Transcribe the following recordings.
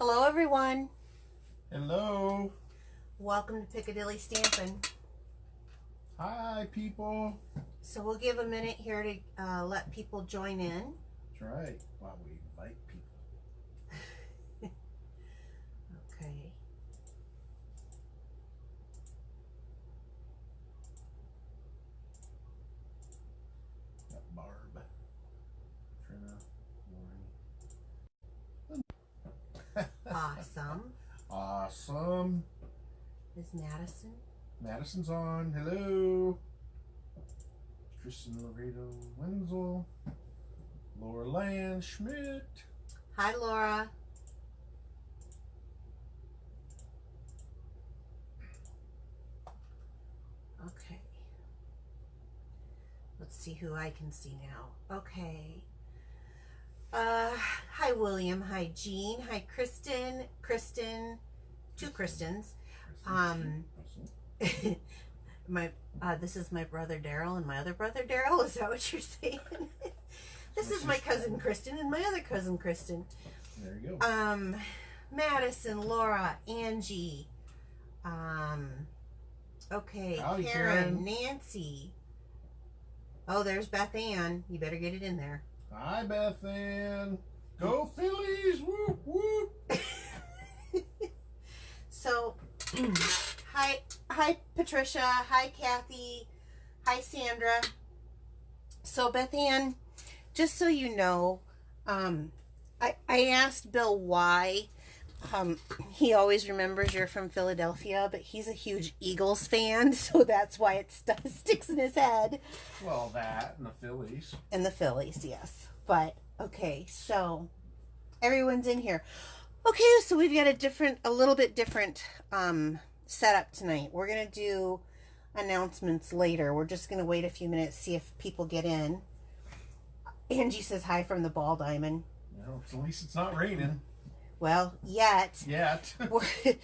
Hello, everyone. Hello. Welcome to Piccadilly Stampin'. Hi, people. So we'll give a minute here to let people join in. That's right. While we invite people. Okay. Got Barb, Trina, Lori. Awesome. Awesome. Is Madison? Madison's on. Hello. Kristen Laredo Wenzel. Laura Land Schmidt. Hi, Laura. Okay. Let's see who I can see now. Okay. Hi, William. Hi, Jean. Hi, Kristen. Kristen. Two Kristens. This is my brother Daryl and my other brother Daryl. Is that what you're saying? This is my cousin Kristen and my other cousin Kristen. There you go. Madison, Laura, Angie. Okay, Howdy, Karen, Nancy. Oh, there's Beth Ann. You better get it in there. Hi, Beth Ann. Go Phillies! Whoop whoop! So, hi Patricia. Hi Kathy. Hi Sandra. So Beth Ann, just so you know, I asked Bill why. He always remembers you're from Philadelphia, but he's a huge Eagles fan, so that's why it sticks in his head. Well, that and the Phillies. And the Phillies, yes. But, okay, so everyone's in here. Okay, so we've got a little bit different setup tonight. We're going to do announcements later. We're just going to wait a few minutes, see if people get in. Angie says hi from the Ball Diamond. Well, at least it's not raining. Well, yet.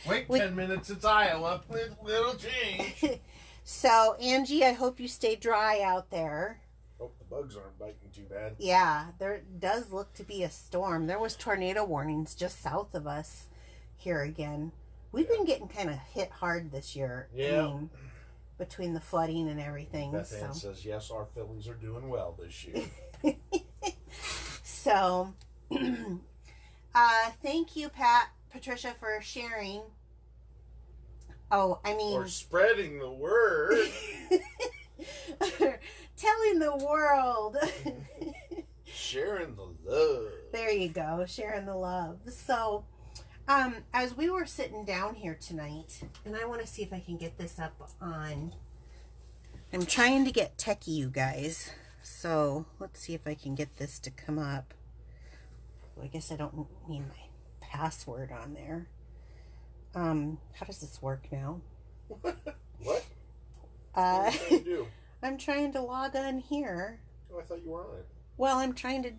Wait 10 minutes, it's Iowa. Little change. So, Angie, I hope you stay dry out there. Hope the bugs aren't biting too bad. Yeah, there does look to be a storm. There was tornado warnings just south of us here again. We've been getting kind of hit hard this year. Yeah. I mean, between the flooding and everything. Beth Ann says, yes, our Phillies are doing well this year. So, thank you, Patricia, for sharing. Oh, I mean... Or spreading the word. Telling the world. Sharing the love. There you go, sharing the love. So, as we were sitting down here tonight, and I want to see if I can get this up on... I'm trying to get techie, you guys. So, let's see if I can get this to come up. Well, I guess I don't need my password on there. How does this work now? What? What are you trying to do? I'm trying to log on here. Oh, I thought you were on it. Well, I'm trying to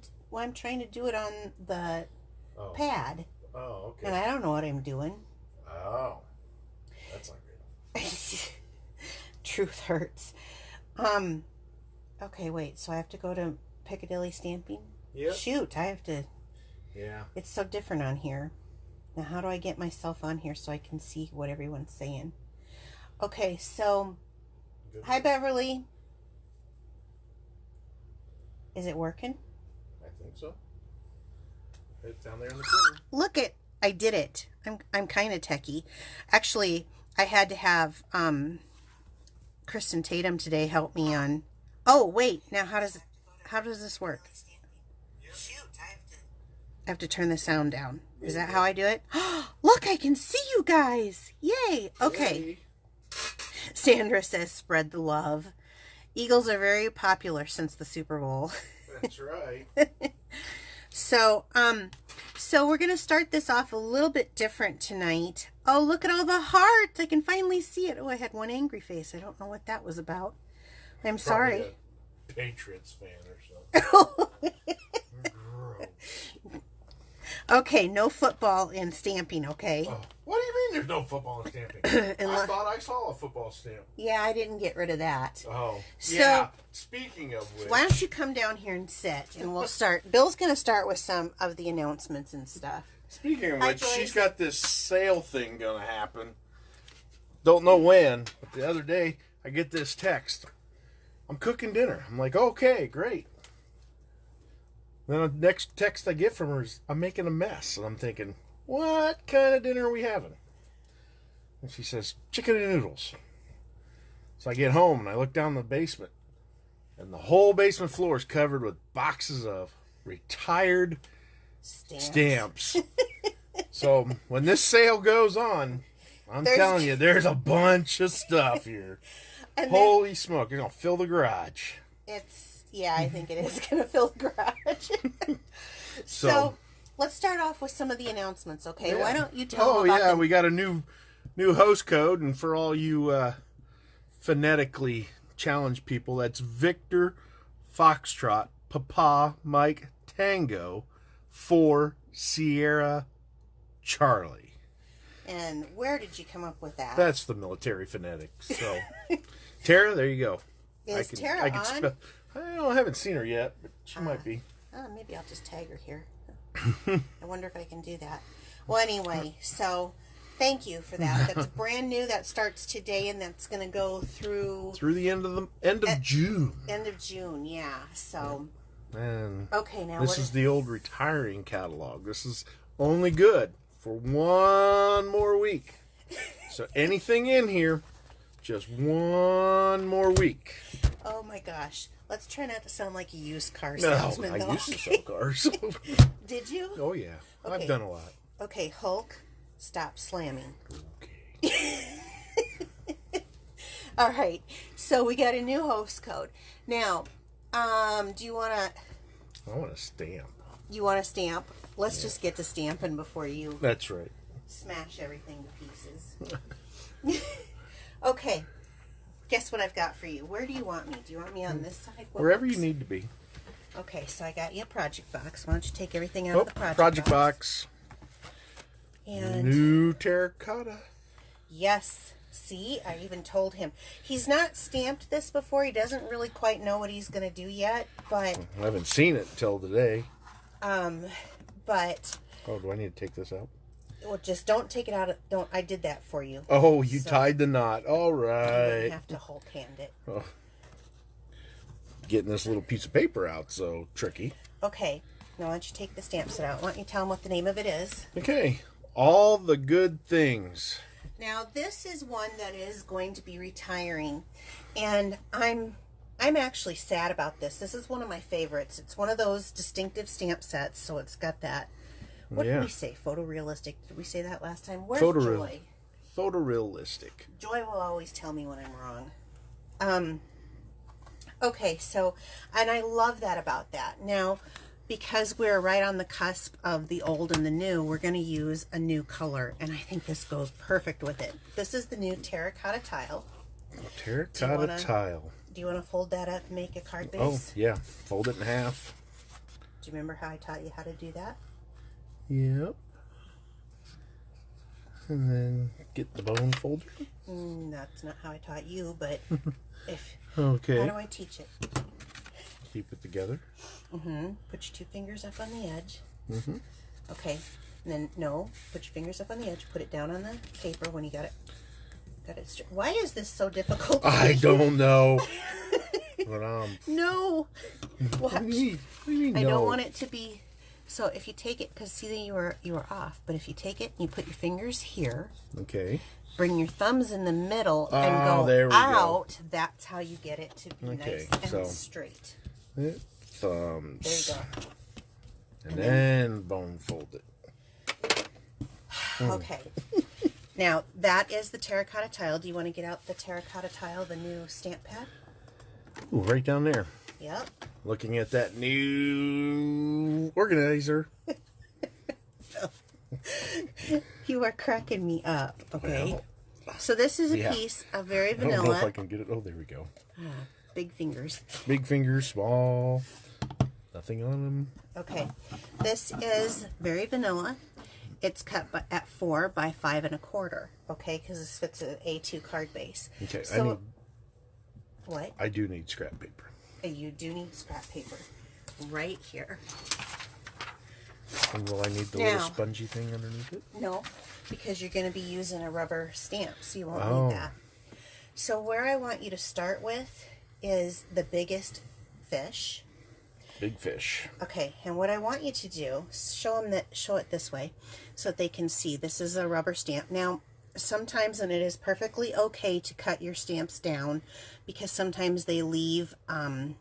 do it on the pad. Oh, okay. And I don't know what I'm doing. Oh. That's not good. Truth hurts. Okay, wait. So I have to go to Piccadilly Stamping? Yep. Shoot, I have to. Yeah. It's so different on here. Now, how do I get myself on here so I can see what everyone's saying? Okay, so, hi, Beverly. Is it working? I think so. It's down there in the corner. Look it, I did it. I'm kind of techie. Actually, I had to have Kristen Tatum today help me on. Oh, wait. Now, how does this work? I have to turn the sound down. Is that how I do it? Look, I can see you guys. Yay. Okay. Sandra says, spread the love. Eagles are very popular since the Super Bowl. That's right. So we're going to start this off a little bit different tonight. Oh, look at all the hearts. I can finally see it. Oh, I had one angry face. I don't know what that was about. I'm sorry. A Patriots fan or something. Okay, no football in Stamping, okay? Oh, what do you mean there's no football in Stamping? I thought I saw a football stamp. Yeah, I didn't get rid of that. Oh, so, yeah. Speaking of which... Why don't you come down here and sit, and we'll start. Bill's going to start with some of the announcements and stuff. Speaking of Hi, which, Joyce. she's got this sale thing going to happen. Don't know when, but the other day I get this text. I'm cooking dinner. I'm like, okay, great. Then the next text I get from her is, I'm making a mess. And I'm thinking, what kind of dinner are we having? And she says, chicken and noodles. So I get home and I look down the basement. And the whole basement floor is covered with boxes of retired stamps. So when this sale goes on, I'm telling you, there's a bunch of stuff here. And holy smoke, you're going to fill the garage. Yeah, I think it is going to fill the garage. So let's start off with some of the announcements, okay? Yeah. Why don't you tell them about we got a new host code, and for all you phonetically challenged people, that's Victor Foxtrot Papa Mike Tango 4 Sierra Charlie. And where did you come up with that? That's the military phonetics. So, Tara, there you go. Is Tara on? I haven't seen her yet, but she might be. Maybe I'll just tag her here. I wonder if I can do that. Well, anyway, so thank you for that. That's brand new. That starts today, and that's going to go through the end of June. End of June, yeah. So, and okay, now this is the old retiring catalog. This is only good for one more week. So anything in here, just one more week. Oh my gosh. Let's try not to sound like a used car No, salesman. I used to sell cars. Did you? Oh yeah. Okay. I've done a lot. Okay, Hulk, stop slamming. Okay. All right. So we got a new host code. Now, do you want to... I want a stamp. You want a stamp? Let's just get to stamping before you... That's right. Smash everything to pieces. Okay. Guess what I've got for you. Where do you want me? Do you want me on this side? Wherever you need to be. Okay, so I got you a project box. Why don't you take everything out of the project box. And new terracotta. Yes. See, I even told him. He's not stamped this before. He doesn't really quite know what he's going to do yet, but... I haven't seen it till today. But... Oh, do I need to take this out? Well, just don't take it out. I did that for you. Oh, you tied the knot. All right. You have to Hulk hand it. Oh. Getting this little piece of paper out, so tricky. Okay. Now, why don't you take the stamp set out? Why don't you tell him what the name of it is? Okay. All the good things. Now, this is one that is going to be retiring, and I'm actually sad about this. This is one of my favorites. It's one of those distinctive stamp sets, so it's got that. What did we say? Photorealistic. Did we say that last time? Where's Joy? Photorealistic. Joy will always tell me when I'm wrong. Okay, so, and I love that about that. Now, because we're right on the cusp of the old and the new, we're going to use a new color, and I think this goes perfect with it. This is the new terracotta tile. Oh, terracotta tile. Do you want to fold that up and make a card base? Oh, yeah. Fold it in half. Do you remember how I taught you how to do that? Yep. And then get the bone folder. That's not how I taught you, but if... Okay. How do I teach it? Keep it together. Put your 2 fingers up on the edge. Okay. And then, no, put your fingers up on the edge. Put it down on the paper when you got it. Why is this so difficult? I don't know. But, no. Watch. What do you mean, I don't want it to be... So if you take it, because see, you were off, but if you take it and you put your fingers here, okay, bring your thumbs in the middle and go out, that's how you get it to be nice and straight. Thumbs. There you go. And then bone fold it. Okay. Now, that is the terracotta tile. Do you want to get out the terracotta tile, the new stamp pad? Ooh, right down there. Yep. Looking at that new organizer. You are cracking me up, okay? Well, so this is a piece of very vanilla. I don't know if I can get it. Oh, there we go. Big fingers. Big fingers, small. Nothing on them. Okay. This is very vanilla. It's cut at 4 by 5 1/4. Okay, because this fits an A2 card base. Okay. So, what? I do need scrap paper. You do need scrap paper right here. And will I need the Now, little spongy thing underneath it? No, because you're going to be using a rubber stamp, so you won't Oh. need that. So where I want you to start with is the biggest fish. Big fish. Okay, and what I want you to do, show it this way so that they can see. This is a rubber stamp. Now, sometimes, and it is perfectly okay to cut your stamps down, because sometimes they leave, and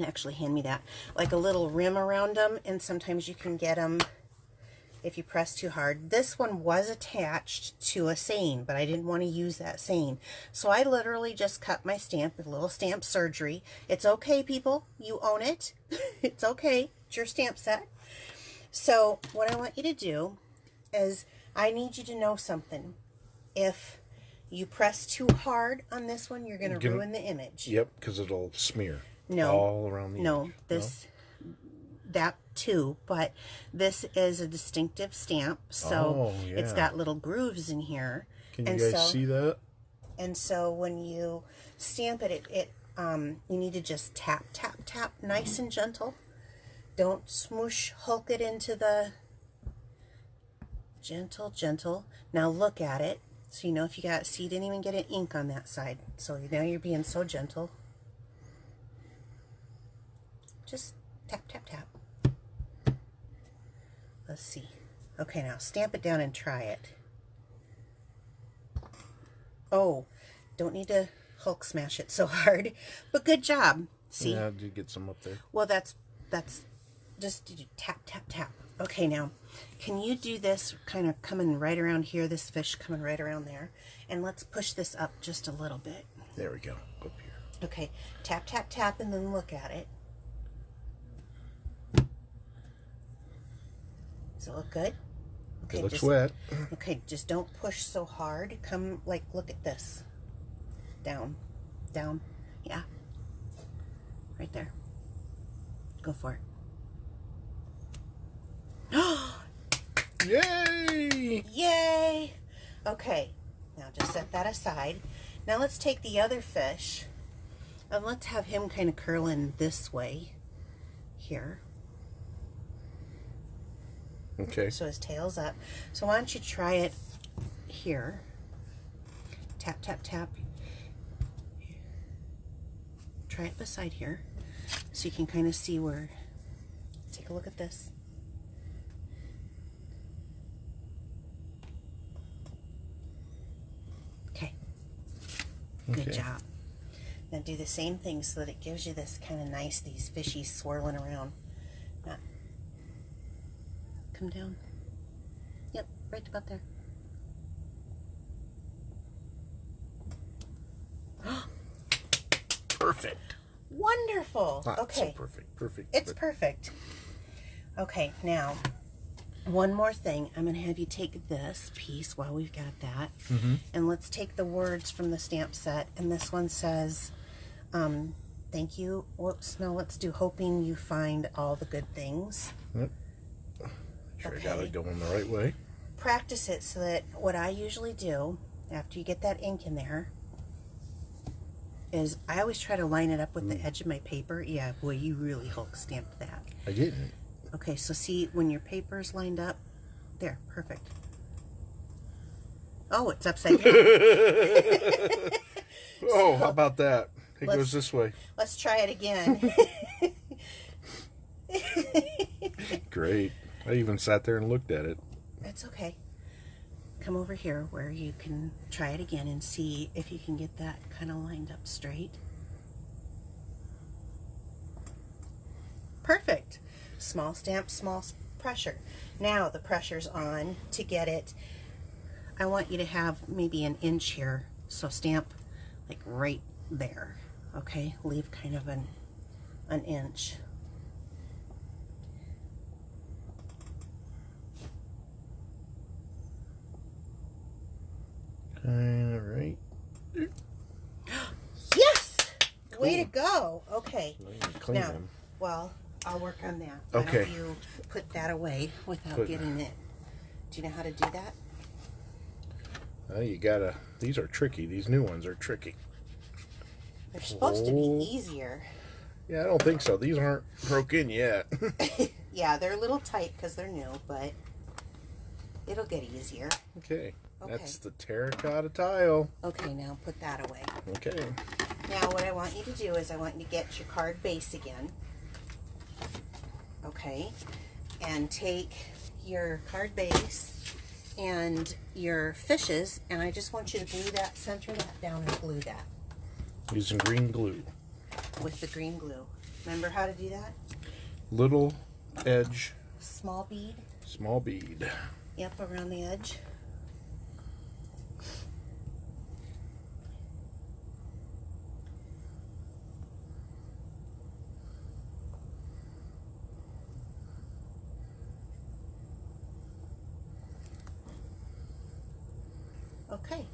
actually hand me that, like a little rim around them, and sometimes you can get them if you press too hard. This one was attached to a seine, but I didn't want to use that seine. So I literally just cut my stamp with a little stamp surgery. It's okay, people. You own it. It's okay. It's your stamp set. So what I want you to do is, I need you to know something. If you press too hard on this one, you're going to ruin the image. Yep, because it'll smear. No. All around the image. That too, but this is a distinctive stamp, so it's got little grooves in here. Can you guys see that? And so when you stamp it, you need to just tap, tap, tap, nice and gentle. Don't smoosh, hulk it into the gentle, gentle. Now look at it, so you know if you got. See, you didn't even get an ink on that side, so now you're being so gentle. Just tap, tap, tap. Let's see. Okay, now stamp it down and try it. Oh, don't need to Hulk smash it so hard, but good job. See? Yeah, did you get some up there? Well, that's just tap, tap, tap. Okay, now, can you do this kind of coming right around here, this fish coming right around there, and let's push this up just a little bit. There we go, up here. Okay, tap, tap, tap, and then look at it. Does it look good? Okay, it looks wet. Okay, just don't push so hard. Come, like, look at this. Down, down, yeah. Right there. Go for it. Yay! Yay! Okay, now just set that aside. Now let's take the other fish and let's have him kind of curl in this way here. Okay. So his tail's up. So why don't you try it here? Tap, tap, tap. Try it beside here so you can kind of see where. Take a look at this. Okay. Good job. Now do the same thing so that it gives you this kind of nice, these fishies swirling around. Now, come down. Yep, right about there. Perfect. Wonderful. Not okay. So perfect. Perfect. It's perfect. Okay, now, one more thing. I'm going to have you take this piece while we've got that. And let's take the words from the stamp set. And this one says, thank you. Whoops, no, let's do hoping you find all the good things. Yep. Sure, I got it going the right way. Practice it so that what I usually do after you get that ink in there is I always try to line it up with the edge of my paper. Yeah, boy, you really Hulk stamped that. I didn't. Okay, so see when your paper's lined up, there, perfect. Oh, it's upside down. Oh, how about that? It goes this way. Let's try it again. Great. I even sat there and looked at it. It's okay. Come over here where you can try it again and see if you can get that kind of lined up straight. Perfect. Small stamp, small pressure. Now the pressure's on to get it. I want you to have maybe an inch here. So stamp like right there. Okay, leave kind of an inch. All right. Yes! Cool. Way to go. Okay. Clean Now, them. well, I'll work on that. Okay. Why don't you put that away without getting it? Do you know how to do that? You gotta. These are tricky. These new ones are tricky. They're supposed to be easier. Yeah, I don't think so. These aren't broke in yet. Yeah, they're a little tight because they're new, but it'll get easier. Okay. Okay. That's the terracotta tile. Okay, now put that away. Okay. Now what I want you to do is I want you to get your card base again. Okay. And take your card base and your fishes, and I just want you to glue that, center that down and glue that. Using green glue. With the green glue. Remember how to do that? Little edge. Small bead. Small bead. Yep, around the edge. Okay.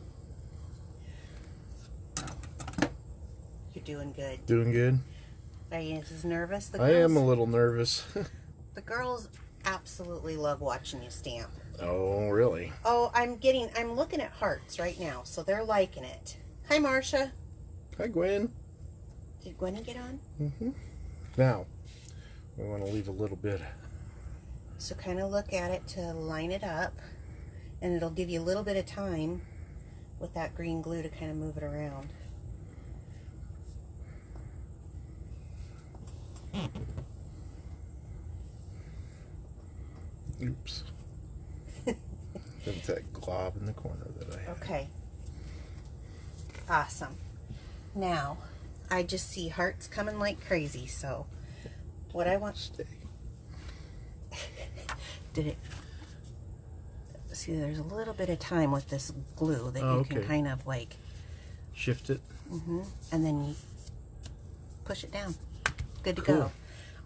You're doing good. Doing good? Are you as nervous? The I am a little nervous. The girls absolutely love watching you stamp. Oh, really? Oh, I'm looking at hearts right now, so they're liking it. Hi, Marcia. Hi, Gwen. Did Gwenny get on? Mm-hmm. Now, we want to leave a little bit. So kind of look at it to line it up, and it'll give you a little bit of time with that green glue to kind of move it around. Oops. That's that glob in the corner that I have. Okay. Awesome. Now, I just see hearts coming like crazy, so what I want... Stay. Did it... See, there's a little bit of time with this glue that you can kind of like... Shift it. And then you push it down. Good to Cool. go.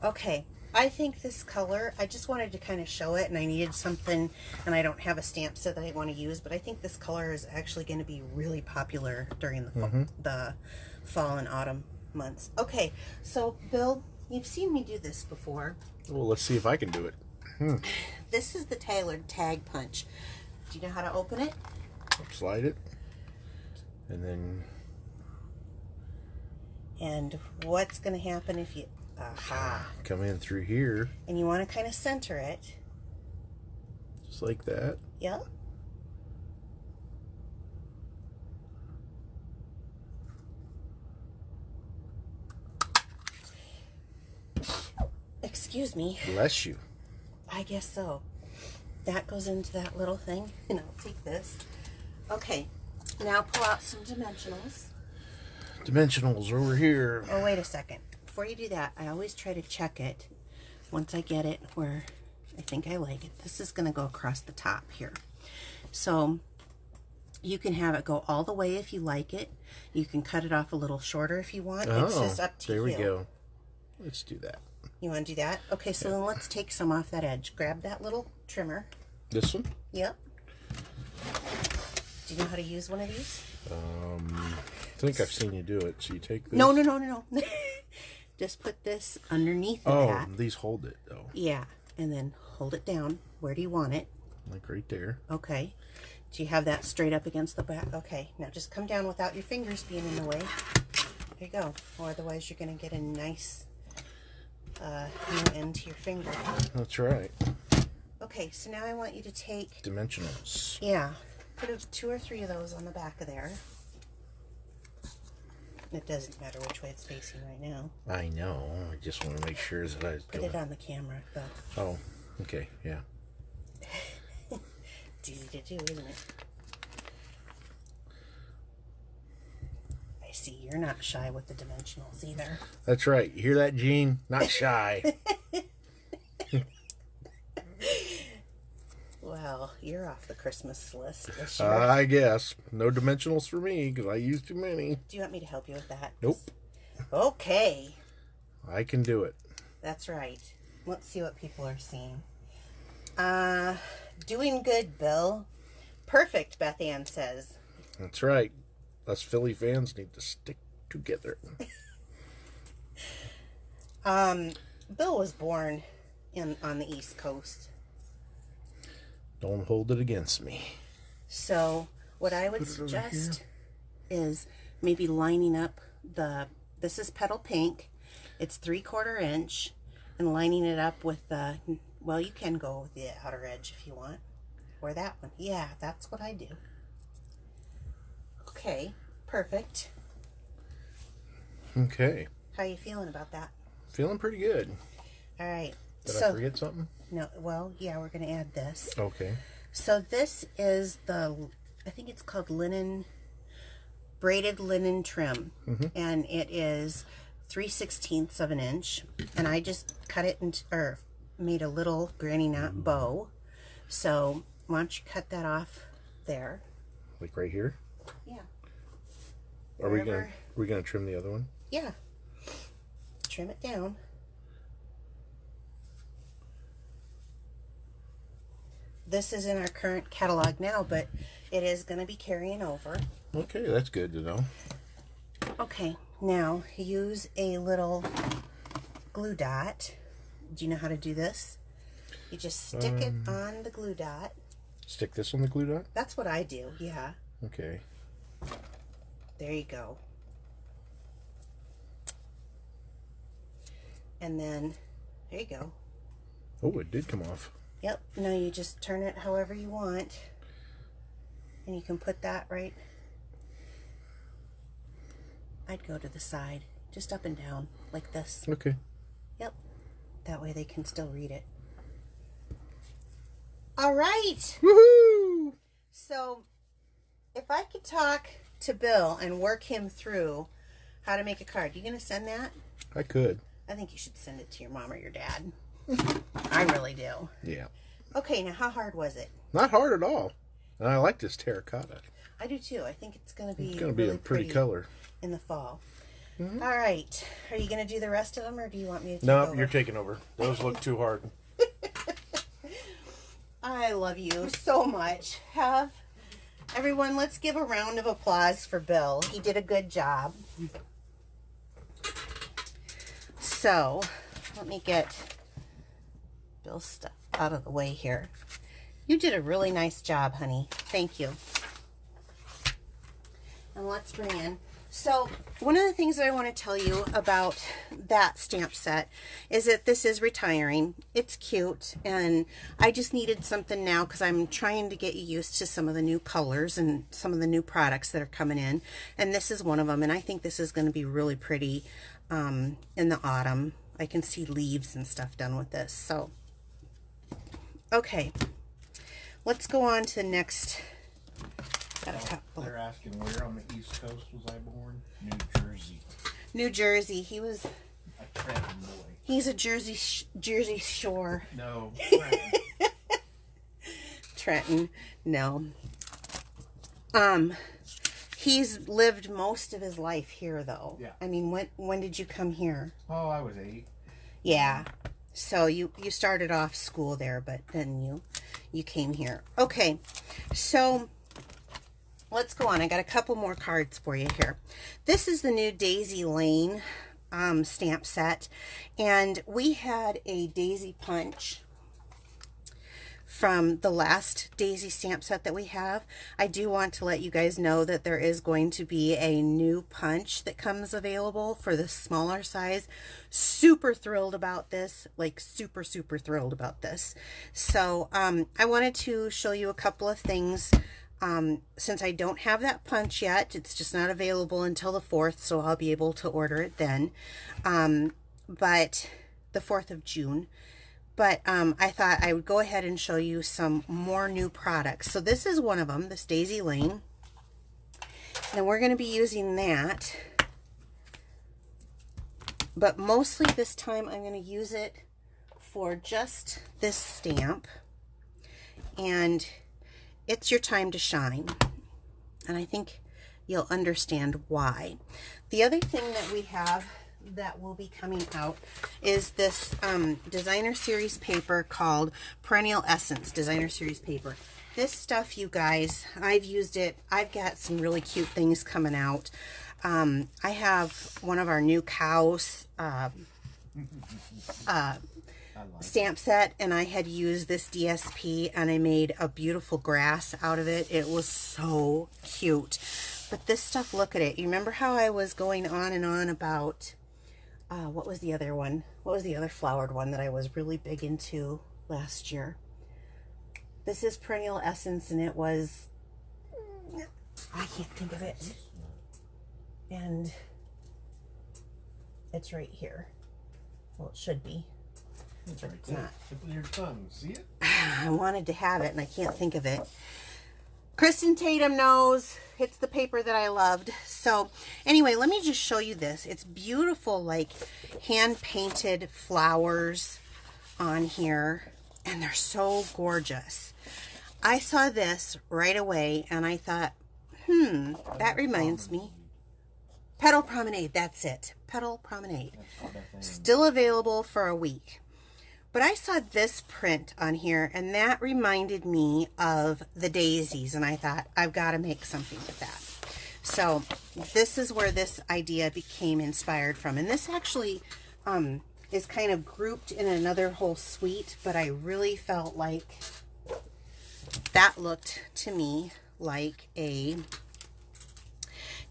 Okay. I think this color, I just wanted to kind of show it, and I needed something, and I don't have a stamp set that I want to use, but I think this color is actually going to be really popular during the fall and autumn months. Okay, so Bill, you've seen me do this before. Well, let's see if I can do it. This is the tailored tag punch. Do you know how to open it? Slide it. And then... And what's going to happen if you... Aha. Come in through here. And you want to kind of center it. Just like that. Yep. Excuse me. Bless you. I guess so. That goes into that little thing, and I'll take this. Okay, now pull out some dimensionals. Dimensionals over here. Oh, wait a second. Before you do that, I always try to check it once I get it where I think I like it. This is going to go across the top here. So you can have it go all the way if you like it. You can cut it off a little shorter if you want. It's just up to you. There we go. Let's do that. You want to do that? Okay, so then let's take some off that edge. Grab that little trimmer. This one? Yep. Do you know how to use one of these? I think I've seen you do it. So you take this. No. Just put this underneath that. Oh, these hold it, though. Yeah, and then hold it down. Where do you want it? Like right there. Okay. Do you have that straight up against the back? Okay. Now just come down without your fingers being in the way. There you go. Or otherwise you're going to get a nice new end to your finger. That's right. Okay, so now I want you to take... Dimensionals. Yeah. Put 2 or 3 of those on the back of there. It doesn't matter which way it's facing right now. I know. I just want to make sure that I... Put it on the camera, though. Oh, okay. Yeah. It's easy to do, isn't it? I see you're not shy with the dimensionals either. That's right. You hear that, Gene? Not shy. Well, you're off the Christmas list this year. I guess. No dimensionals for me, because I use too many. Do you want me to help you with that? Nope. Okay. I can do it. That's right. Let's see what people are seeing. Doing good, Bill. Perfect, Beth Ann says. That's right. Us Philly fans need to stick together. Bill was born on the East Coast. Don't hold it against me. So what I would suggest is maybe lining up this is petal pink. It's 3/4 inch, and lining it up with the, well, you can go with the outer edge if you want, or that one. Yeah, that's what I do. Okay, perfect. Okay. How you feeling about that? Feeling pretty good. All right. Did I forget something? No, well, yeah, we're going to add this. Okay. So this is the, I think it's called braided linen trim. And it is 3/16 of an inch. And I just cut it into, or made a little granny knot bow. So why don't you cut that off there? Like right here? Yeah. Are we gonna trim the other one? Yeah. Trim it down. This is in our current catalog now, but it is going to be carrying over. Okay, that's good to know. Okay, now use a little glue dot. Do you know how to do this? You just stick it on the glue dot. Stick this on the glue dot? That's what I do, yeah. Okay. There you go. And then, there you go. Oh, it did come off. Yep, now you just turn it however you want. And you can put that right. I'd go to the side, just up and down, like this. Okay. Yep, that way they can still read it. All right. Woohoo! So, if I could talk to Bill and work him through how to make a card, you gonna send that? I could. I think you should send it to your mom or your dad. I really do. Yeah. Okay, now how hard was it? Not hard at all. And I like this terracotta. I do too. I think it's gonna be really a pretty color in the fall. All right. Are you gonna do the rest of them, or do you want me to take No, over? you're taking over. Those look too hard. I love you so much. Everyone, let's give a round of applause for Bill. He did a good job. So, let me get Bill's stuff out of the way here. You did a really nice job, honey. Thank you. And let's bring in. So, one of the things that I want to tell you about that stamp set is that this is retiring. It's cute, and I just needed something now because I'm trying to get you used to some of the new colors and some of the new products that are coming in. And this is one of them, and I think this is going to be really pretty in the autumn. I can see leaves and stuff done with this. So, okay. Let's go on to the next. Got a couple. They're asking where on the East Coast was I born? New Jersey. New Jersey. He was. A Trenton boy. He's a Jersey Shore. No, Trenton. Trenton. No. He's lived most of his life here, though. Yeah. I mean, when did you come here? Oh, I was 8. Yeah. So you started off school there, but then you came here. Okay. So let's go on. I got a couple more cards for you here. This is the new Daisy Lane stamp set, and we had a Daisy Punch from the last Daisy stamp set that we have. I do want to let you guys know that there is going to be a new punch that comes available for the smaller size. Super thrilled about this, like super thrilled about this. So I wanted to show you a couple of things. Since I don't have that punch yet, it's just not available until the 4th, so I'll be able to order it then. But the 4th of June. But I thought I would go ahead and show you some more new products. So this is one of them, this Daisy Lane. And we're going to be using that. But mostly this time I'm going to use it for just this stamp. And it's your time to shine. And I think you'll understand why. The other thing that we have that will be coming out is this designer series paper called Perennial Essence designer series paper. This stuff, you guys, I've used it. I've got some really cute things coming out. I have one of our new cows stamp set, and I had used this DSP, and I made a beautiful grass out of it. It was so cute. But this stuff, look at it. You remember how I was going on and on about what was the other one? What was the other flowered one that I was really big into last year? This is Perennial Essence, and it was, I can't think of it. And it's right here. Well, it should be. It's right It's there. not. Tip of your tongue. See it? I wanted to have it, and I can't think of it. Kristen Tatum knows it's the paper that I loved. So anyway, let me just show you this. It's beautiful, like hand-painted flowers on here, and they're so gorgeous. I saw this right away, and I thought, that reminds me. Petal Promenade, that's it. Petal Promenade. Still available for a week. But I saw this print on here, and that reminded me of the daisies, and I thought, I've got to make something with that. So this is where this idea became inspired from. And this actually is kind of grouped in another whole suite, but I really felt like that looked to me like a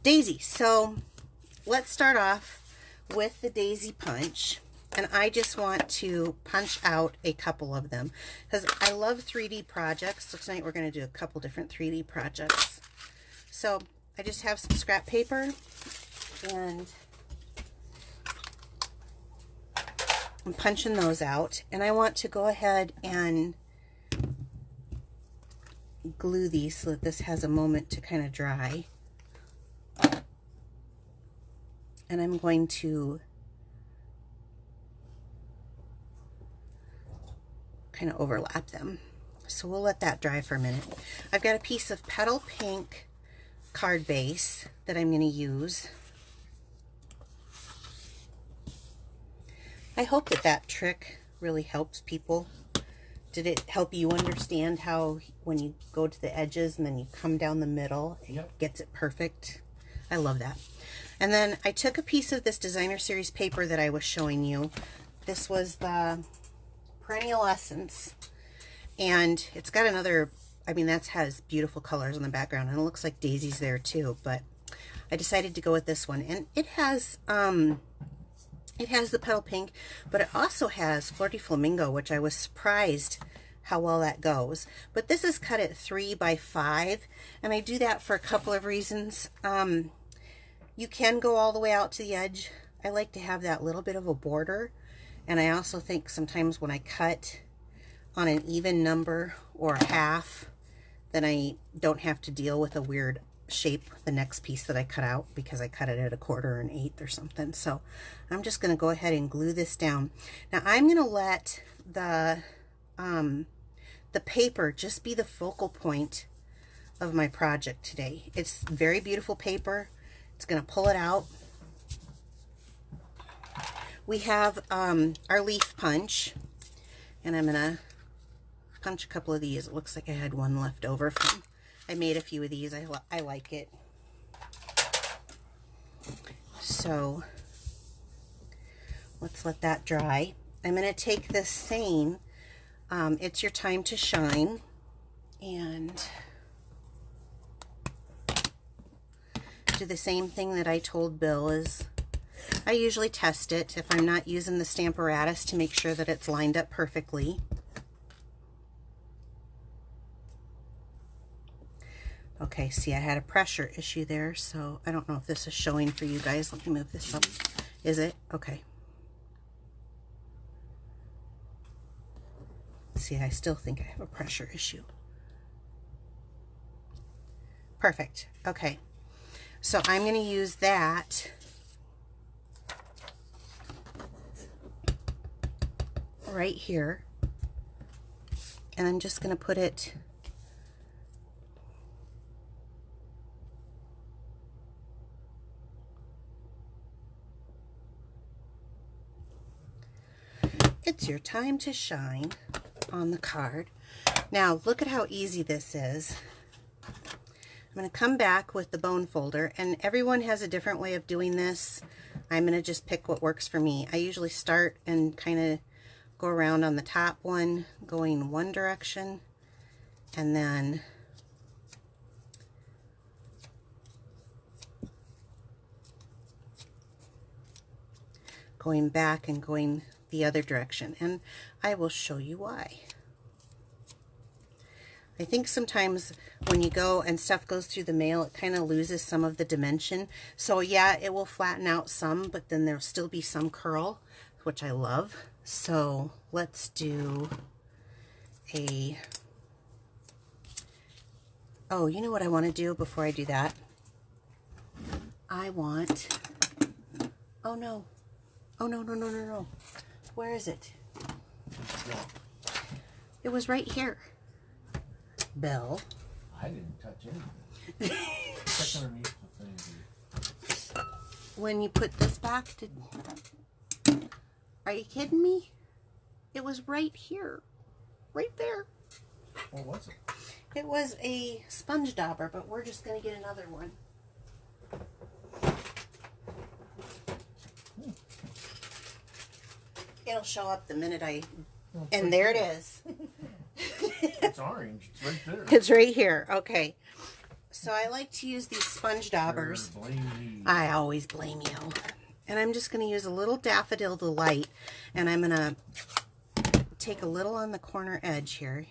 daisy. So let's start off with the daisy punch. And I just want to punch out a couple of them because I love 3D projects. So tonight we're going to do a couple different 3D projects. So I just have some scrap paper, and I'm punching those out. And I want to go ahead and glue these so that this has a moment to kind of dry. And I'm going to kind of overlap them. So we'll let that dry for a minute. I've got a piece of Petal Pink card base that I'm going to use. I hope that that trick really helps people. Did it help you understand how when you go to the edges and then you come down the middle, it gets it perfect? I love that. And then I took a piece of this designer series paper that I was showing you. This was the Perennial Essence, and it's got another, I mean, that has beautiful colors on the background, and it looks like daisies there too, but I decided to go with this one. And it has the Petal Pink, but it also has Flirty Flamingo, which I was surprised how well that goes. But this is cut at 3 by 5, and I do that for a couple of reasons. You can go all the way out to the edge. I like to have that little bit of a border. And I also think sometimes when I cut on an even number or a half, then I don't have to deal with a weird shape the next piece that I cut out because I cut it at 1/4 or 1/8 or something. So I'm just going to go ahead and glue this down. Now I'm going to let the paper just be the focal point of my project today. It's very beautiful paper. It's going to pull it out. We have our leaf punch, and I'm going to punch a couple of these. It looks like I had one left over from, I made a few of these. I like it. So let's let that dry. I'm going to take this same, It's Your Time to Shine, and do the same thing that I told Bill is I usually test it if I'm not using the Stamparatus to make sure that it's lined up perfectly. Okay, see, I had a pressure issue there, so I don't know if this is showing for you guys. Let me move this up. Is it? Okay. See, I still think I have a pressure issue. Perfect. Okay. So I'm going to use that right here, and I'm just going to put it It's Your Time to Shine on the card. Now look at how easy this is. I'm going to come back with the bone folder, and everyone has a different way of doing this. I'm going to just pick what works for me. I usually start and kind of go around on the top one, going one direction, and then going back and going the other direction, and I will show you why. I think sometimes when you go and stuff goes through the mail, it kind of loses some of the dimension. So yeah, it will flatten out some, but then there'll still be some curl, which I love. So let's do a, oh, you know what I want to do before I do that? I want, oh no, oh no, no, no, no, no. Where is it? It was right here. Belle. I didn't touch anything. Check underneath the thing. When you put this back, are you kidding me? It was right here. Right there. What was it? It was a sponge dauber, but we're just going to get another one. It'll show up the minute I... Well, and there it is. It's orange. It's right there. It's right here. Okay. So I like to use these sponge daubers. Blame me. I always blame you. And I'm just going to use a little Daffodil Delight, and I'm going to take a little on the corner edge here.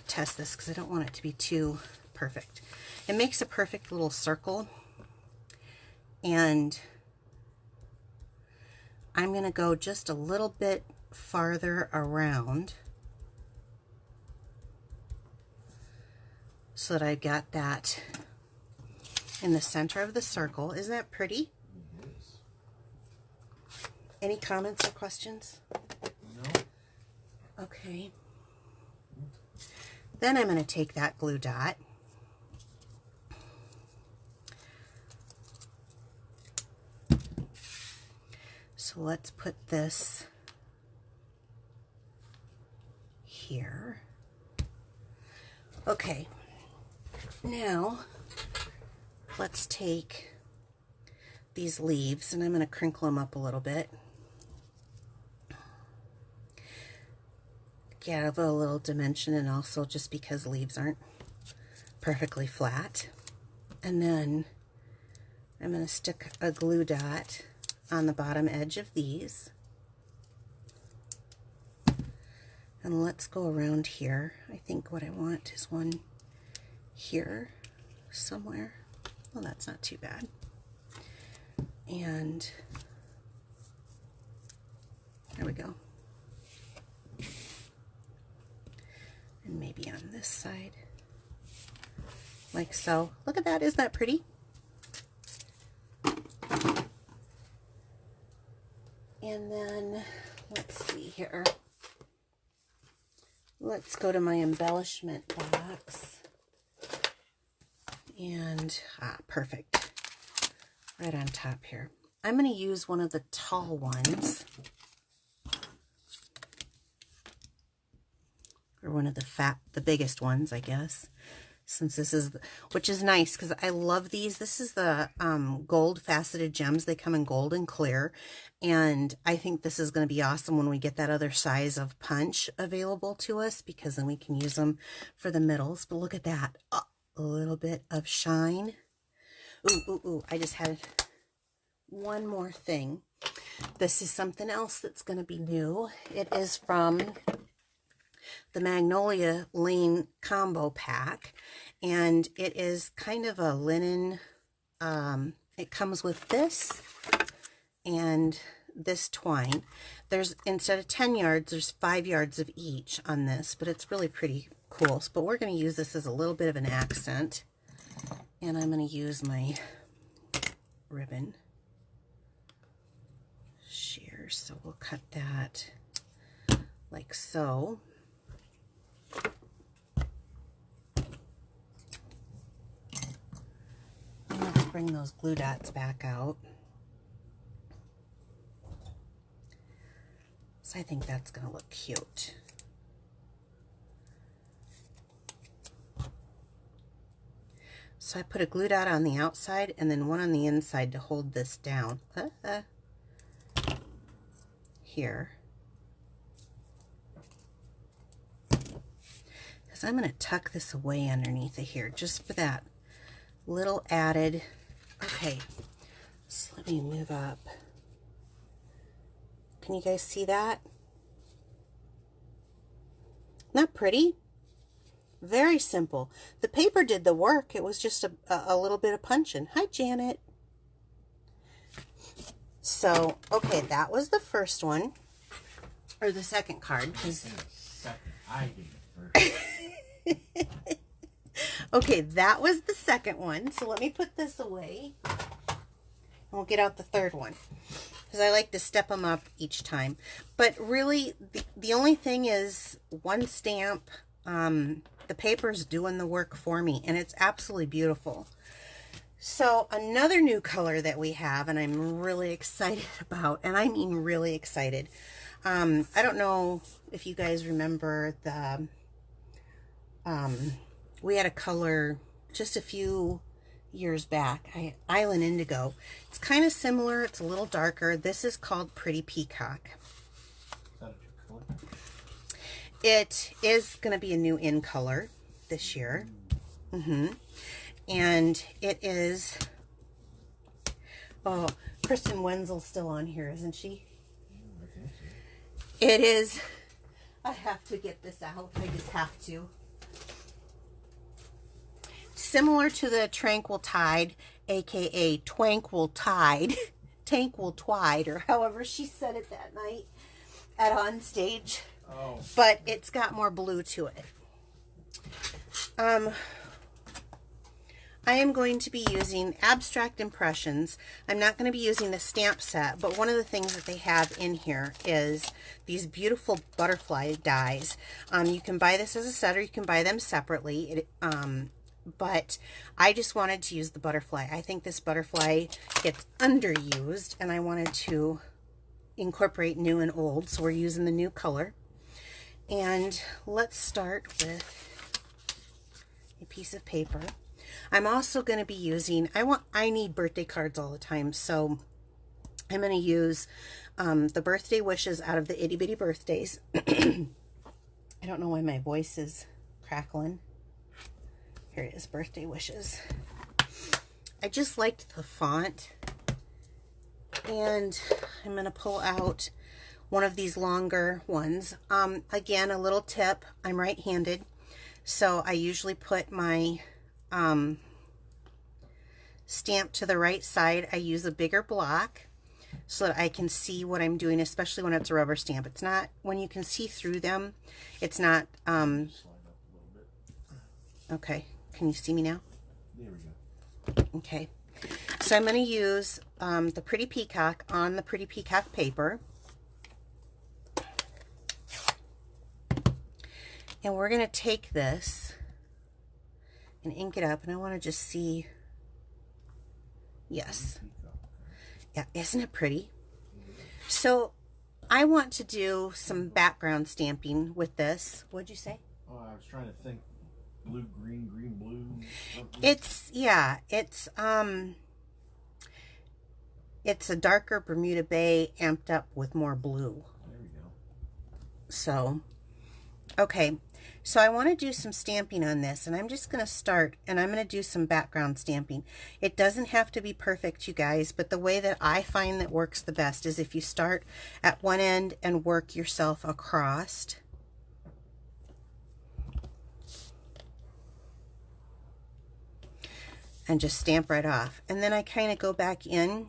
Test this because I don't want it to be too perfect. It makes a perfect little circle, and I'm going to go just a little bit farther around so that I've got that in the center of the circle. Isn't that pretty? It is. Any comments or questions? No. Okay. Then I'm going to take that glue dot so let's put this here. Okay, now let's take these leaves, and I'm going to crinkle them up a little bit. Give a little dimension, and also just because leaves aren't perfectly flat. And then I'm going to stick a glue dot on the bottom edge of these. And let's go around here. I think what I want is one here somewhere. Well, that's not too bad. And there we go. And maybe on this side, like so. Look at that, isn't that pretty? And then, let's see here. Let's go to my embellishment box. And, perfect. Right on top here. I'm going to use one of the tall ones. Or one of the biggest ones, I guess. Since this is, which is nice because I love these. This is the gold faceted gems. They come in gold and clear. And I think this is going to be awesome when we get that other size of punch available to us, because then we can use them for the middles. But look at that. Oh, a little bit of shine. Ooh, ooh, ooh. I just had one more thing. This is something else that's going to be new. It is from the Magnolia Lane Combo Pack, and it is kind of a linen, it comes with this and this twine. There's, instead of 10 yards, there's 5 yards of each on this, but it's really pretty cool. But we're going to use this as a little bit of an accent, and I'm going to use my ribbon shears, so we'll cut that like so. Let's bring those glue dots back out. So I think that's going to look cute. So I put a glue dot on the outside and then one on the inside to hold this down. Here. Because I'm going to tuck this away underneath of here just for that little added. Okay, so let me move up Can you guys see that? Not pretty? Very simple. The paper did the work. It was just a little bit of punching. Hi, Janet. So, okay, that was the first one. Or the second card. I did it first. Okay, that was the second one. So let me put this away. And we'll get out the third one. Because I like to step them up each time. But really, the only thing is one stamp. The paper's doing the work for me. And it's absolutely beautiful. So another new color that we have, and I'm really excited about, and I mean really excited. I don't know if you guys remember the, we had a color just a few years back, Island Indigo. It's kind of similar, it's a little darker. This is called Pretty Peacock. Is that a true color? It is going to be a new in color this year. And it is, oh, Kristen Wenzel's still on here, isn't she? It is, I have to get this out. I just have to. Similar to the Tranquil Tide, aka Twankle Tide, Tankle Twide, or however she said it that night at On Stage. Oh. But it's got more blue to it. I am going to be using Abstract Impressions. I'm not going to be using the stamp set, but one of the things that they have in here is these beautiful butterfly dies. You can buy this as a set or you can buy them separately. But I just wanted to use the butterfly. I think this butterfly gets underused, and I wanted to incorporate new and old, so we're using the new color. And let's start with a piece of paper. I'm also going to be using, I need birthday cards all the time, so I'm going to use the birthday wishes out of the Itty Bitty Birthdays. I don't know why my voice is crackling. Here it is, birthday wishes. I just liked the font, and I'm going to pull out one of these longer ones. Again, a little tip, I'm right-handed, so I usually put my stamp to the right side. I use a bigger block so that I can see what I'm doing, especially when it's a rubber stamp. It's not, when you can see through them, it's not, Slide up a little bit. okay, can you see me now? There we go. Okay, so I'm going to use the Pretty Peacock on the Pretty Peacock paper. And we're going to take this and ink it up, and I want to just see, yes, yeah, isn't it pretty? So I want to do some background stamping with this. What'd you say? Oh, I was trying to think blue, green, green, blue. Something. It's a darker Bermuda Bay amped up with more blue. There we go. So, okay. So I want to do some stamping on this, and I'm just going to start, and I'm going to do some background stamping. It doesn't have to be perfect, you guys, but the way that I find that works the best is if you start at one end and work yourself across. And just stamp right off. And then I kind of go back in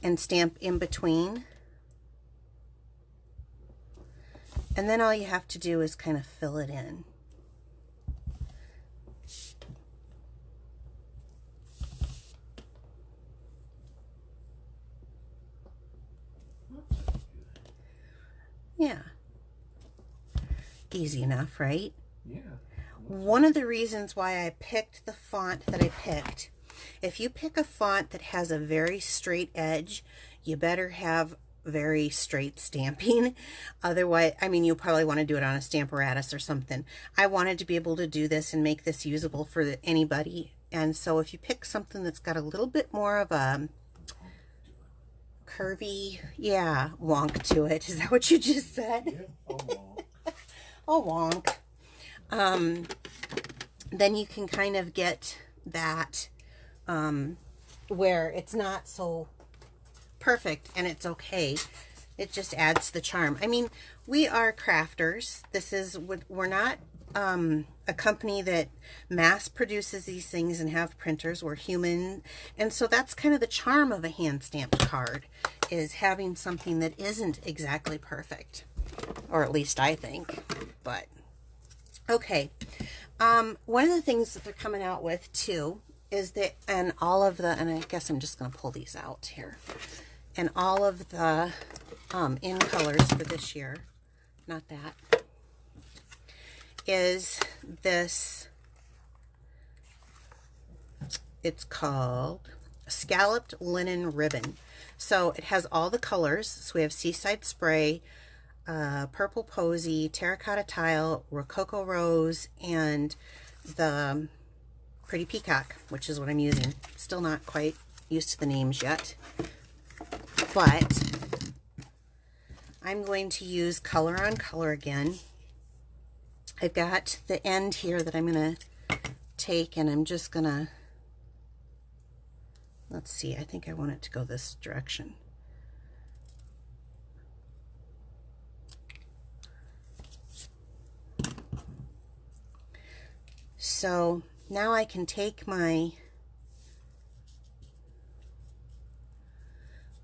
and stamp in between. And then all you have to do is kind of fill it in. Yeah. Easy enough, right? Yeah. One of the reasons why I picked the font that I picked, if you pick a font that has a very straight edge, you better have very straight stamping. Otherwise, I mean, you'll probably want to do it on a Stamparatus or something. I wanted to be able to do this and make this usable for anybody. And so if you pick something that's got a little bit more of a curvy, yeah, wonk to it. Is that what you just said? Yeah. Oh, wonk. Then you can kind of get that where it's not so perfect and it's okay. It just adds to the charm. I mean, we are crafters. This is what we're not a company that mass produces these things and have printers. We're human. And so that's kind of the charm of a hand stamped card, is having something that isn't exactly perfect, or at least I think. But okay. One of the things that they're coming out with too is that, and all of the, and I guess I'm just going to pull these out here, and all of the in colors for this year, not that, is this, it's called Scalloped Linen Ribbon. So it has all the colors. So we have Seaside Spray, Purple Posy, Terracotta Tile, Rococo Rose, and the Pretty Peacock, which is what I'm using. Still not quite used to the names yet, but I'm going to use color on color again. I've got the end here that I'm going to take, and I'm just going to, let's see, I think I want it to go this direction. So now I can take my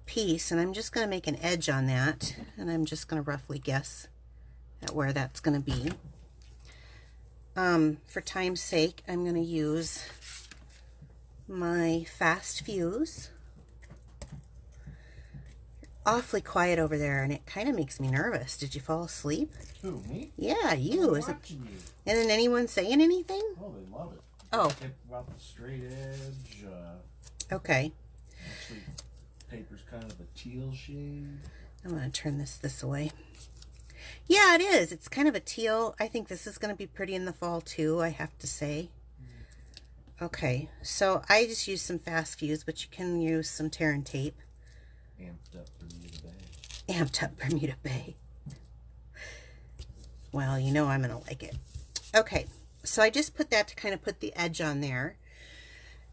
piece, and I'm just going to make an edge on that, and I'm just going to roughly guess at where that's going to be. For time's sake, I'm going to use my Fast Fuse. Awfully quiet over there, and it kind of makes me nervous. Did you fall asleep? Who, me? Yeah, you. I'm watching you. Isn't anyone saying anything? Oh, they love it. Oh. They think about the straight edge. Okay. Actually, paper's kind of a teal shade. I'm going to turn this away. Yeah, it is. It's kind of a teal. I think this is going to be pretty in the fall too, I have to say. Okay, so I just used some Fast Fuse, but you can use some tear and tape. Amped up Bermuda Bay. Amped up Bermuda Bay. Well, you know I'm going to like it. Okay, so I just put that to kind of put the edge on there.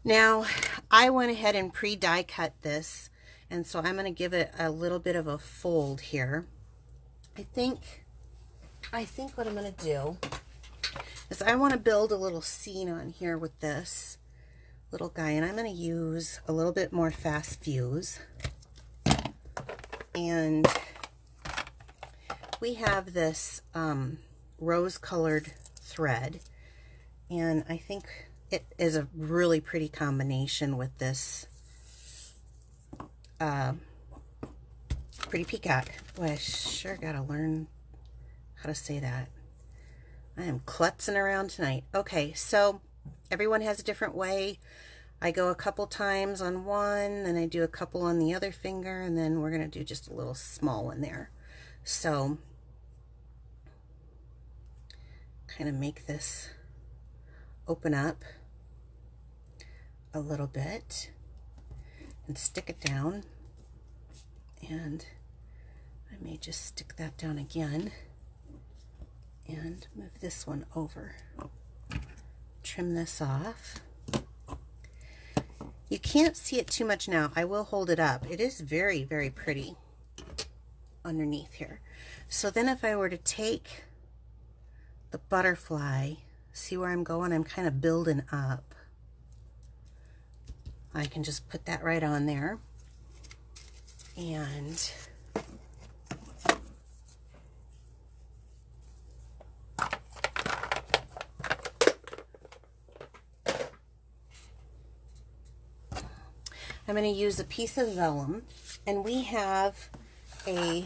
Now, I went ahead and pre-die cut this, and so I'm going to give it a little bit of a fold here. I think what I'm going to do is I want to build a little scene on here with this little guy, and I'm going to use a little bit more Fast Fuse. And we have this rose-colored thread, and I think it is a really pretty combination with this Pretty Peacock. Boy, I sure gotta learn how to say that. I am klutzing around tonight. Okay, so everyone has a different way. I go a couple times on one, then I do a couple on the other finger, and then we're gonna do just a little small one there. So kind of make this open up a little bit and stick it down, and I may just stick that down again and move this one over. Trim this off. You can't see it too much now. I will hold it up. It is very, very pretty underneath here. So then if I were to take the butterfly, see where I'm going? I'm kind of building up. I can just put that right on there. And I'm going to use a piece of vellum, and we have a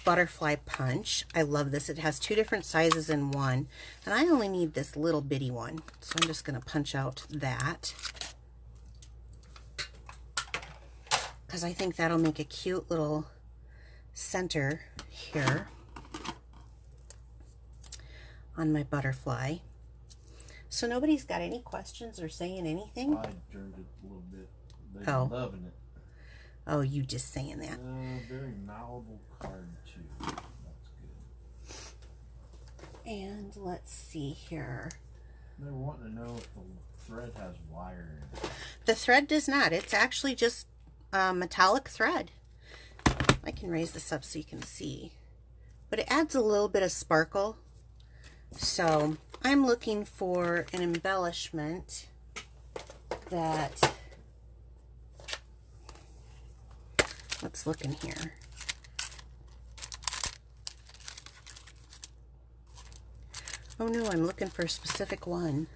butterfly punch. I love this. It has two different sizes in one, and I only need this little bitty one, so I'm just going to punch out that, because I think that'll make a cute little center here on my butterfly. So nobody's got any questions or saying anything? I turned it a little bit. They're loving it. Oh, you just saying that. Very malleable card too. That's good. And let's see here. They're wanting to know if the thread has wire in it. The thread does not. It's actually just metallic thread. I can raise this up so you can see. But it adds a little bit of sparkle. So I'm looking for an embellishment that, let's look in here. Oh no, I'm looking for a specific one.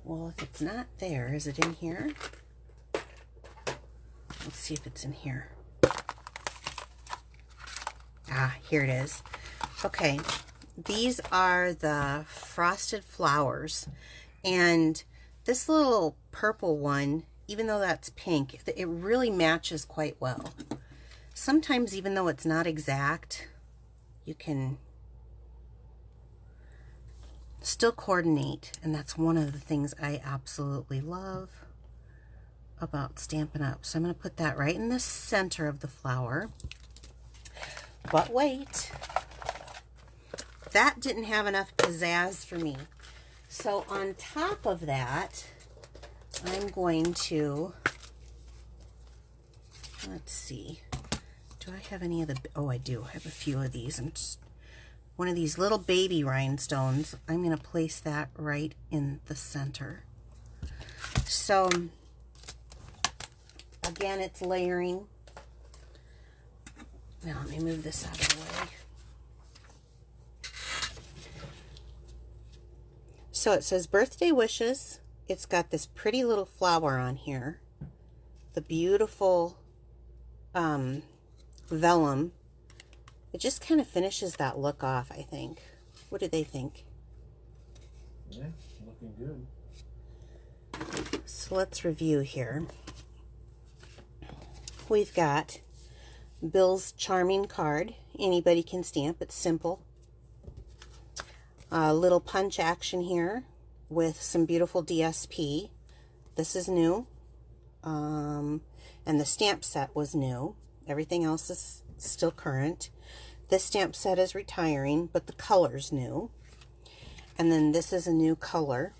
Well, if it's not there, is it in here? Let's see if it's in here. Ah, here it is. Okay, these are the frosted flowers. And this little purple one, even though that's pink, it really matches quite well. Sometimes, even though it's not exact, you can still coordinate, and that's one of the things I absolutely love about Stampin' Up. So I'm going to put that right in the center of the flower. But wait, that didn't have enough pizzazz for me. So on top of that, I'm going to, let's see, do I have any of the, oh I do, I have a few of these. I'm just, one of these little baby rhinestones, I'm going to place that right in the center. So again, it's layering. Now let me move this out of the way. So it says birthday wishes. It's got this pretty little flower on here. The beautiful vellum. It just kind of finishes that look off, I think. What do they think? Yeah, looking good. So let's review here. We've got Bill's charming card. Anybody can stamp. It's simple. A little punch action here with some beautiful DSP. This is new. And the stamp set was new. Everything else is still current. This stamp set is retiring, but the color's new. And then this is a new color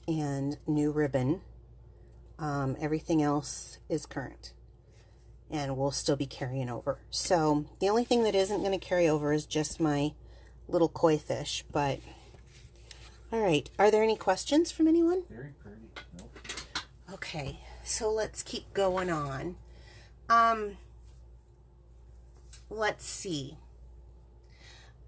and new ribbon. Everything else is current and will still be carrying over. So the only thing that isn't going to carry over is just my little koi fish. But all right, are there any questions from anyone? Very pretty. Nope. Okay, so let's keep going on. Let's see.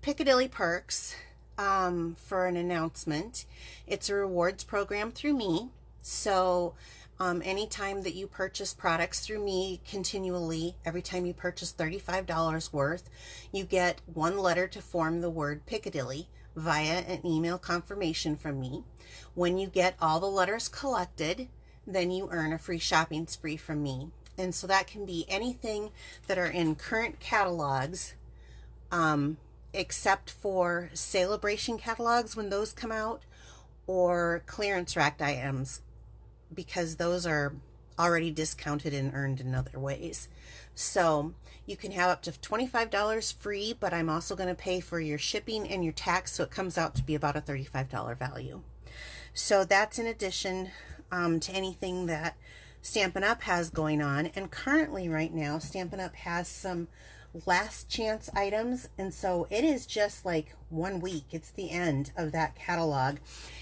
Piccadilly Perks, for an announcement. It's a rewards program through me. So anytime that you purchase products through me continually, every time you purchase $35 worth, you get one letter to form the word Piccadilly via an email confirmation from me. When you get all the letters collected, then you earn a free shopping spree from me. And so that can be anything that are in current catalogs, except for celebration catalogs when those come out, or clearance racked items, because those are already discounted and earned in other ways. So you can have up to $25 free, but I'm also going to pay for your shipping and your tax, so it comes out to be about a $35 value. So that's in addition to anything that Stampin' Up! Has going on. And currently right now, Stampin' Up! Has some last chance items, and so it is just like 1 week. It's the end of that catalog.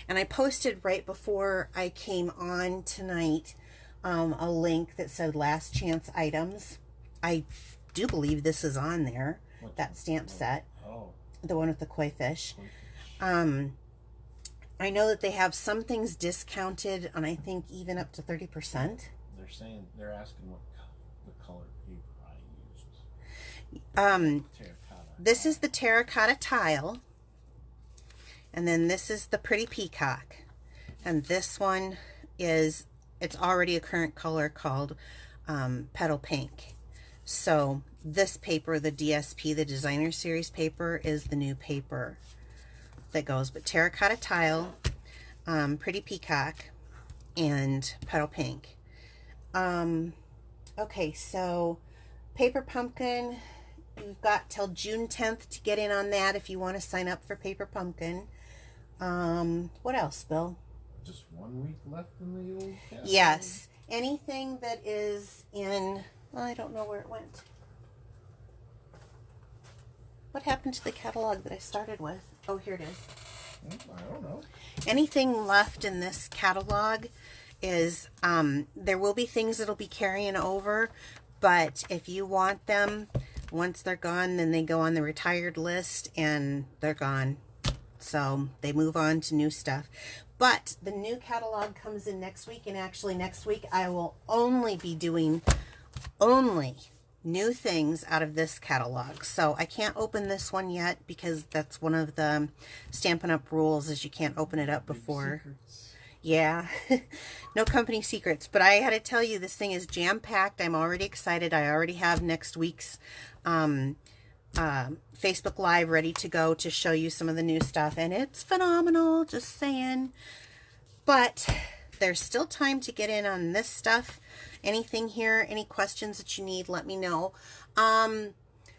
And I posted right before I came on tonight a link that said last chance items. I do believe this is on there. What's that stamp set. Oh. The one with the koi fish. Koi fish. I know that they have some things discounted, and I think even up to 30%. They're saying, they're asking what the color paper I used. Terracotta. This is the terracotta tile, and then this is the pretty peacock, and this one is, it's already a current color called petal pink. So this paper, the DSP, the designer series paper, is the new paper that goes, but terracotta tile, pretty peacock, and petal pink. Okay, so paper pumpkin, you've got till June 10th to get in on that if you want to sign up for paper pumpkin. What else, Bill? Just 1 week left in the old catalog. Yes. Anything that is in, I don't know where it went. What happened to the catalog that I started with? Oh, here it is. I don't know. Anything left in this catalog is, there will be things that'll be carrying over, but if you want them, once they're gone, then they go on the retired list and they're gone. So they move on to new stuff. But the new catalog comes in next week, and actually next week I will only be doing new things out of this catalog. So I can't open this one yet because that's one of the Stampin' Up! Rules, is you can't open it up before. Yeah, no company secrets. But I had to tell you, this thing is jam-packed. I'm already excited. I already have next week's Facebook Live ready to go to show you some of the new stuff, and it's phenomenal, just saying. But there's still time to get in on this stuff. Anything here, any questions that you need, let me know.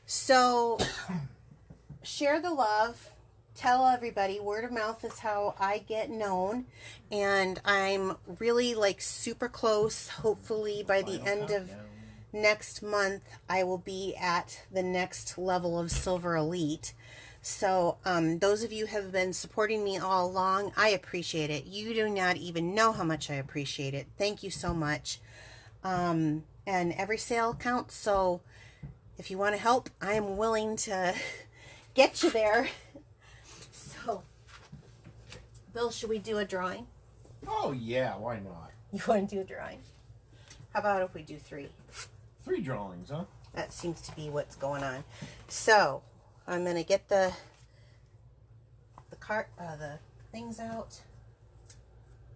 So share the love, tell everybody. Word of mouth is how I get known, and I'm really like super close. Hopefully by the end of next month I will be at the next level of Silver Elite. So those of you who have been supporting me all along, I appreciate it. You do not even know how much I appreciate it. Thank you so much. And every sale counts, so if you want to help, I am willing to get you there. So Bill, should we do a drawing? Oh yeah, why not? You want to do a drawing? How about if we do 3? 3 drawings, huh? That seems to be what's going on. So I'm gonna get the things out,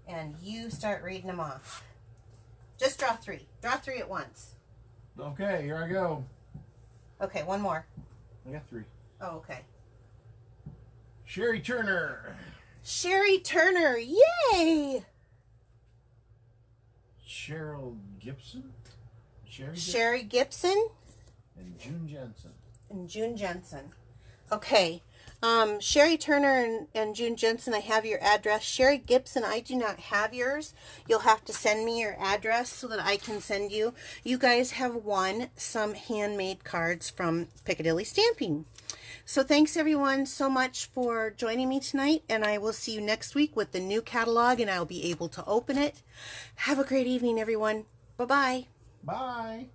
and you start reading them off. Just draw 3. Draw 3 at once. Okay, here I go. Okay, one more. I got 3. Oh, okay. Sherry Turner. Sherry Turner, yay! Cheryl Gibson. Sherry Gibson. And June Jensen. And June Jensen. Okay. Sherry Turner and June Jensen, I have your address. Sherry Gibson, I do not have yours. You'll have to send me your address so that I can send you. You guys have won some handmade cards from Piccadilly Stamping. So thanks everyone so much for joining me tonight, and I will see you next week with the new catalog, and I'll be able to open it. Have a great evening, everyone. Bye-bye. Bye.